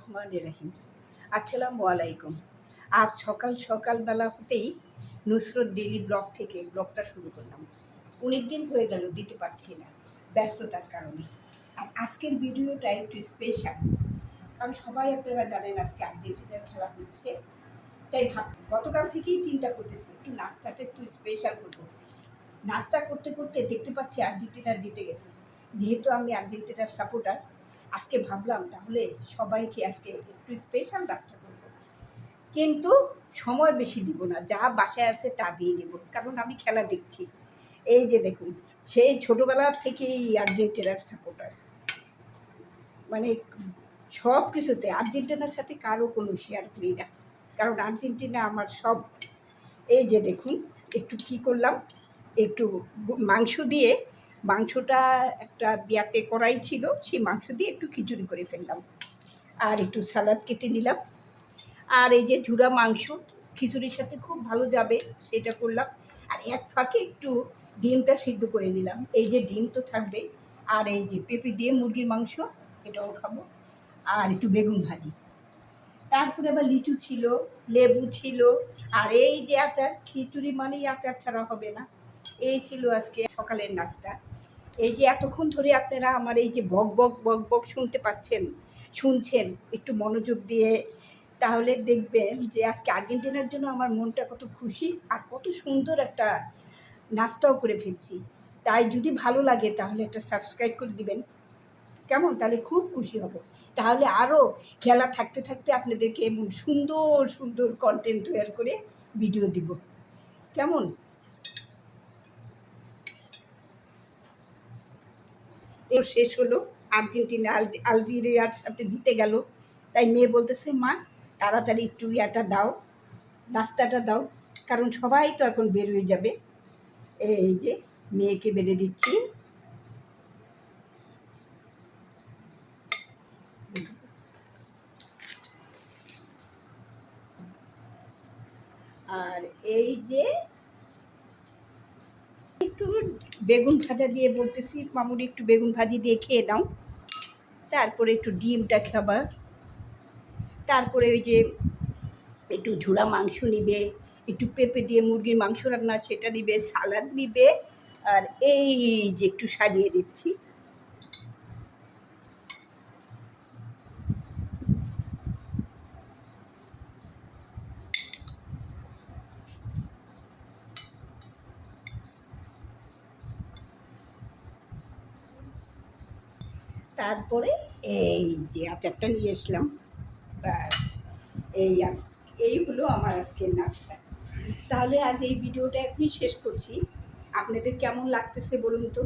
রহমানির রহিম। আসসালামু আলাইকুম। আজ সকালবেলা হতেই নুসরত ডেইলি ব্লগ থেকে ব্লগটা শুরু করলাম। অনেক দিন হয়ে গেল দিতে পারছি না, ব্যস্ততার কারণে। আর আজকের ভিডিওটা একটু স্পেশাল, কারণ সবাই আপনারা জানেন আজকে আর্জেন্টিনার খেলা হচ্ছে। তাই গতকাল থেকেই চিন্তা করতেছি একটু নাস্তাটা একটু স্পেশাল করবো। নাস্তা করতে করতে দেখতে পাচ্ছি আর্জেন্টিনা জিতে গেছে। যেহেতু আমি আর্জেন্টিনার সাপোর্টার, আজকে ভাবলাম তাহলে সবাইকে আজকে একটু স্পেশাল নাস্তা করব। কিন্তু সময় বেশি দিব না, যা বাসায় আছে তা দিয়ে দেব, কারণ আমি খেলা দেখছি। এই যে দেখুন, সেই ছোটোবেলা থেকেই আর্জেন্টিনার সাপোর্টার, মানে সব কিছুতে আর্জেন্টিনার সাথে কারো কোনো শেয়ার করি না, কারণ আর্জেন্টিনা আমার সব। এই যে দেখুন, একটু কি করলাম, একটু মাংস দিয়ে, মাংসটা একটা বিয়াতে কড়াই ছিল, সেই মাংস দিয়ে একটু খিচুড়ি করে ফেললাম, আর একটু সালাদ কেটে নিলাম। আর এই যে ঝুরা মাংস খিচুড়ির সাথে খুব ভালো যাবে, সেটা করলাম। আর এক ফাঁকে একটু ডিমটা সিদ্ধ করে নিলাম। এই যে ডিম তো থাকবে, আর এই যে পেঁপে দিয়ে মুরগির মাংস, এটাও খাবো। আর একটু বেগুন ভাজি, তারপরে আবার লিচু ছিল, লেবু ছিল, আর এই যে আচার। খিচুড়ি মানেই আচার ছাড়া হবে না। এই ছিল আজকে সকালের নাস্তা। এই যে এতক্ষণ ধরে আপনারা আমার এই যে বক বক বক বক শুনছেন, একটু মনোযোগ দিয়ে, তাহলে দেখবেন যে আজকে আর্জেন্টিনার জন্য আমার মনটা কত খুশি, আর কত সুন্দর একটা নাস্তাও করে ফেলছি। তাই যদি ভালো লাগে তাহলে একটা সাবস্ক্রাইব করে দিবেন, কেমন? তাহলে খুব খুশি হব। তাহলে আরও খেলা থাকতে থাকতে আপনাদেরকে এমন সুন্দর সুন্দর কন্টেন্ট তৈরি করে ভিডিও দিব, কেমন? এর শেষ হলো, আর্জেন্টিনা আলজেরিয়ার সাথে জিতে গেল। তাই মেয়ে বলতেছে, মা তাড়াতাড়ি একটু ইয়াটা দাও, নাস্তাটা দাও, কারণ সবাই তো এখন বের হয়ে যাবে। এই যে মেয়েকে বেড়ে দিচ্ছি। আর এই যে একটু বেগুন ভাজা দিয়ে বলতেছি, মামুনি একটু বেগুন ভাজি দিয়ে খেয়ে নাও, তারপরে একটু ডিমটা খাবা, তারপরে ওই যে একটু ঝুরা মাংস নিবে, একটু পেঁপে দিয়ে মুরগির মাংস রান্না সেটা নিবে, সালাদ নিবে। আর এই যে একটু সাজিয়ে দিচ্ছি। তারপরে এই যে আচারটা নিয়ে আসলাম, ব্যাস। এই হলো আমার আজকের নাস্তা। তাহলে আজ এই ভিডিওটা এখনই শেষ করছি। আপনাদের কেমন লাগতেছে বলুন তো,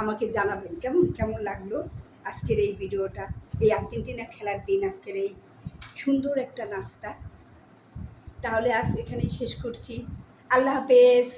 আমাকে জানাবেন কেমন কেমন লাগলো আজকের এই ভিডিওটা। এই আর্জেন্টিনা খেলার দিন আজকের এই সুন্দর একটা নাস্তা। তাহলে আজ এখানেই শেষ করছি। আল্লাহ হাফেজ।